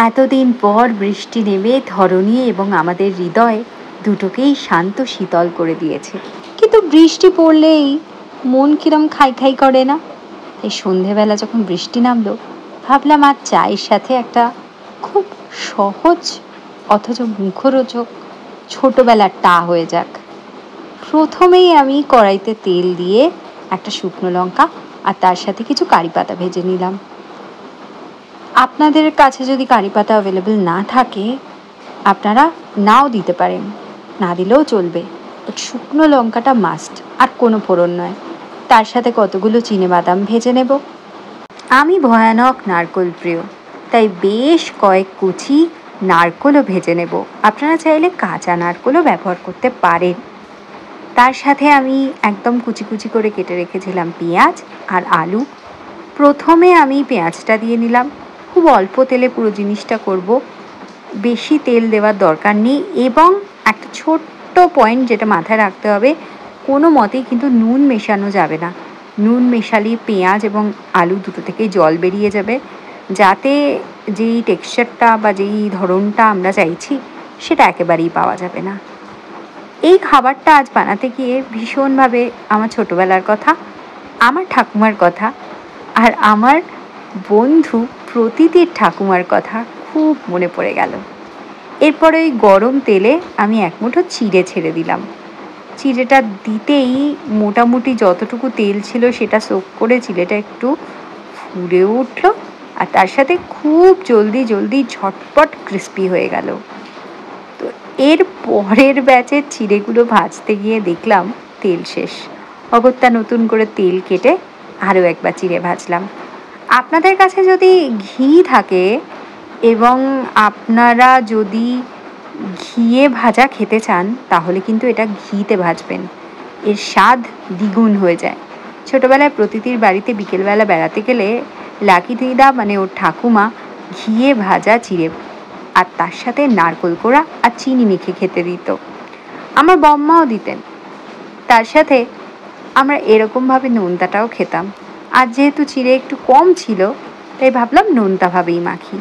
এতদিন পর বৃষ্টি নেমে ধরণী এবং আমাদের হৃদয় দুটোকেই শান্ত শীতল করে দিয়েছে। কিন্তু বৃষ্টি পড়লেই মন কিরম খাই খাই করে না? এই সন্ধেবেলা যখন বৃষ্টি নামলো, ভাবলাম আজ চায়ের সাথে একটা খুব সহজ অথচ মুখরোচক ছোটবেলার টা হয়ে যাক। প্রথমেই আমি কড়াইতে তেল দিয়ে একটা শুকনো লঙ্কা আর তার সাথে কিছু কারি পাতা ভেজে নিলাম। আপনাদের কাছে যদি কারি পাতা অ্যাভেলেবল না থাকে, আপনারা নাও দিতে পারেন, না দিলেও চলবে। শুকনো লঙ্কাটা মাস্ট, আর কোনো ফোড়ন নয়। তার সাথে কতগুলো চিনেবাদাম ভেজে নেব। আমি ভয়ানক নারকোল প্রিয়, তাই বেশ কয়েক কুচি নারকোলও ভেজে নেব। আপনারা চাইলে কাঁচা নারকোলও ব্যবহার করতে পারেন। তার সাথে আমি একদম কুচি কুচি করে কেটে রেখেছিলাম পেঁয়াজ আর আলু। প্রথমে আমি পেঁয়াজটা দিয়ে নিলাম। খুব অল্প তেলে পুরো জিনিসটা করব, বেশি তেল দেওয়ার দরকার নেই। এবং একটা ছোট্ট পয়েন্ট যেটা মাথায় রাখতে হবে, কোনো মতেই কিন্তু নুন মেশানো যাবে না। নুন মেশালে পেঁয়াজ এবং আলু দুটো থেকেই জল বেরিয়ে যাবে, যাতে যেই টেক্সচারটা বা যেই ধরনটা আমরা চাইছি সেটা একেবারেই পাওয়া যাবে না। এই খাবারটা আজ বানাতে গিয়ে ভীষণভাবে আমার ছোটোবেলার কথা, আমার ঠাকুমার কথা আর আমার বন্ধু প্রতীতির ঠাকুমার কথা খুব মনে পড়ে গেল। এরপরে ওই গরম তেলে আমি এক মুঠো চিড়ে ছেড়ে দিলাম। চিড়েটা দিতেই মোটামুটি যতটুকু তেল ছিল সেটা সোক করে চিড়েটা একটু ফুলে উঠল, আর তার সাথে খুব জলদি জলদি ঝটপট ক্রিস্পি হয়ে গেল। তো এর পরের ব্যাচের চিড়েগুলো ভাজতে গিয়ে দেখলাম তেল শেষ। অগত্যা নতুন করে তেল কেটে আরও একবার চিড়ে ভাজলাম। আপনাদের কাছে যদি ঘি থাকে এবং আপনারা যদি ঘিয়ে ভাজা খেতে চান, তাহলে কিন্তু এটা ঘিতে ভাজবেন, এর স্বাদ দ্বিগুণ হয়ে যায়। ছোটোবেলায় প্রতীতির বাড়িতে বিকেলবেলা বেড়াতে গেলে লাকি দিদা মানে ওর ঠাকুমা ঘিয়ে ভাজা চিড়ে আর তার সাথে নারকোল কোড়া আর চিনি মেখে খেতে দিত। আমার বম্মাও দিতেন। তার সাথে আমরা এরকমভাবে নোনতাটাও খেতাম। আর যেহেতু চিড়ে একটু কম ছিল, তাই ভাবলাম নোনতাভাবেই মাখি।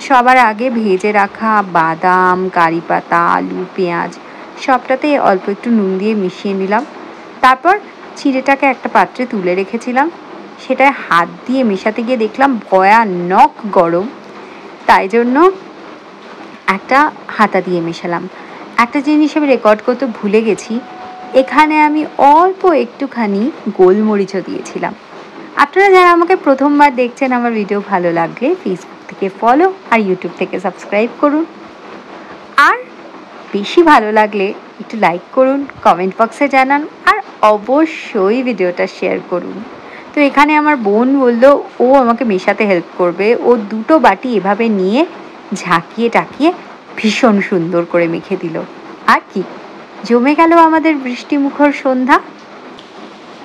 সবার আগে ভেজে রাখা বাদাম, কারি পাতা, আলু, পেঁয়াজ সবটাতে অল্প একটু নুন দিয়ে মিশিয়ে নিলাম। তারপর চিড়েটাকে একটা পাত্রে তুলে রেখেছিলাম। সেটায় হাত দিয়ে মেশাতে গিয়ে দেখলাম ভয়ানক গরম, তাই জন্য একটা হাতা দিয়ে মেশালাম। একটা জিনিস আমি রেকর্ড করতে ভুলে গেছি, এখানে আমি অল্প একটুখানি গোলমরিচও দিয়েছিলাম। আপনারা যারা আমাকে প্রথমবার দেখছেন, আমার ভিডিও ভালো লাগলে ফেসবুক থেকে ফলো আর ইউটিউব থেকে সাবস্ক্রাইব করুন। আর বেশি ভালো লাগলে একটু লাইক করুন, কমেন্ট বক্সে জানান, আর অবশ্যই ভিডিওটা শেয়ার করুন। তো এখানে আমার বোন বললো ও আমাকে মেশাতে হেল্প করবে। ও দুটো বাটি এভাবে নিয়ে ঝাঁকিয়ে টাকিয়ে ভীষণ সুন্দর করে মেখে দিল। আর কি জমে গেল আমাদের বৃষ্টিমুখর সন্ধ্যা।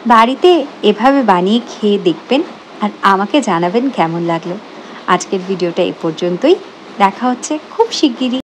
বাড়িতে এভাবে বানিয়ে খেয়ে দেখবেন আর আমাকে জানাবেন কেমন লাগলো। আজকের ভিডিওটা এই পর্যন্তই। দেখা হচ্ছে খুব শিগগিরই।